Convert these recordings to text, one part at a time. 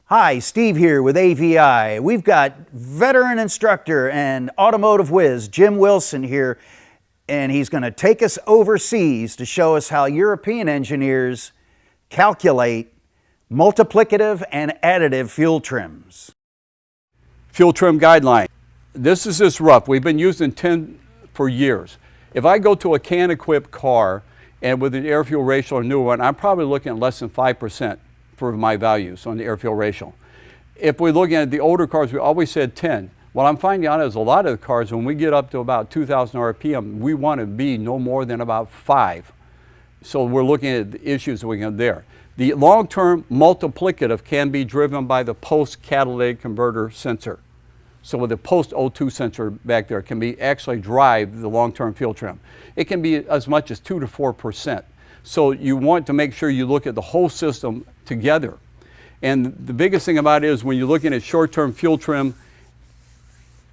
Hi, Steve here with AVI. We've got veteran instructor and automotive whiz Jim Wilson here, and he's going to take us overseas to show us how European engineers calculate multiplicative and additive fuel trims. Fuel trim guideline. This is just rough. We've been using 10 for years. If I go to a can-equipped car and with an air-fuel ratio or new one, I'm probably looking at less than 5% for my values on the air-fuel ratio. If we're looking at the older cars, we always said 10. What I'm finding out is a lot of the cars, when we get up to about 2,000 RPM, we want to be no more than about 5. So we're looking at the issues we have there. The long-term multiplicative can be driven by the post-catalytic converter sensor. So with the post-O2 sensor back there can be actually drive the long-term fuel trim. It can be as much as 2 to 4%. So you want to make sure you look at the whole system together. And the biggest thing about it is when you're looking at short-term fuel trim,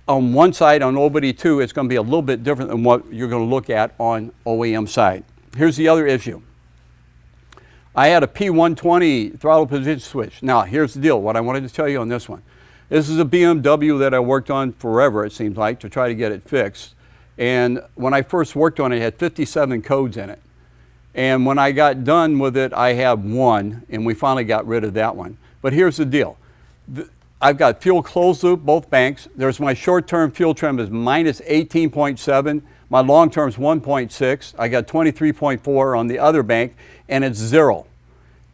on one side, on OBD2, it's going to be a little bit different than what you're going to look at on OEM side. Here's the other issue. I had a P120 throttle position switch. Now, here's the deal, what I wanted to tell you on this one. This is a BMW that I worked on forever, it seems like, to try to get it fixed. And when I first worked on it, it had 57 codes in it. And when I got done with it, I had one, and we finally got rid of that one. But here's the deal. I've got fuel closed loop, both banks. There's my short-term fuel trim is minus 18.7. My long-term is 1.6. I got 23.4 on the other bank, and it's 0.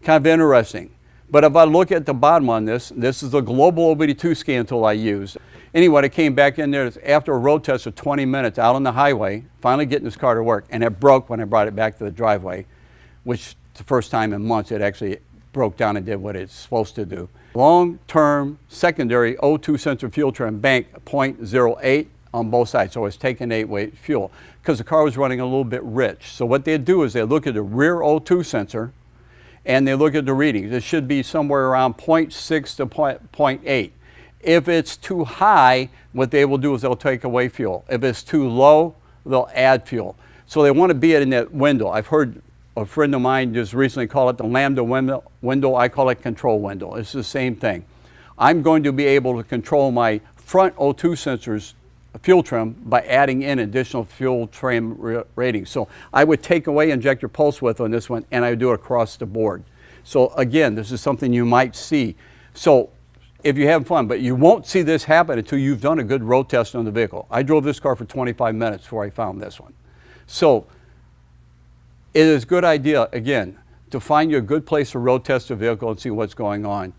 Kind of interesting. But if I look at the bottom on this is the global OBD2 scan tool I used. Anyway, I came back in there after a road test of 20 minutes out on the highway, finally getting this car to work, and it broke when I brought it back to the driveway, which the first time in months it actually broke down and did what it's supposed to do. Long-term secondary O2 sensor fuel trim bank 0.08 on both sides, so it's taking 8-weight fuel because the car was running a little bit rich. So what they do is they look at the rear O2 sensor and they look at the readings. It should be somewhere around 0.6 to 0.8. If it's too high, what they will do is they'll take away fuel. If it's too low, they'll add fuel. So they want to be in that window. I've heard a friend of mine just recently call it the lambda window. I call it control window. It's the same thing. I'm going to be able to control my front O2 sensors fuel trim by adding in additional fuel trim ratings. So I would take away injector pulse width on this one and I would do it across the board. So again, this is something you might see. So if you have fun, but you won't see this happen until you've done a good road test on the vehicle. I drove this car for 25 minutes before I found this one. So it is a good idea, again, to find you a good place to road test a vehicle and see what's going on.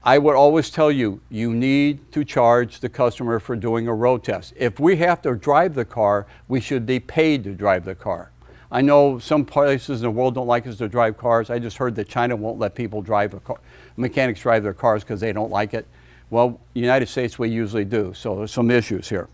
I would always tell you, you need to charge the customer for doing a road test. If we have to drive the car, we should be paid to drive the car. I know some places in the world don't like us to drive cars. I just heard that China won't let people drive a car, mechanics drive their cars because they don't like it. Well, United States we usually do, so there's some issues here.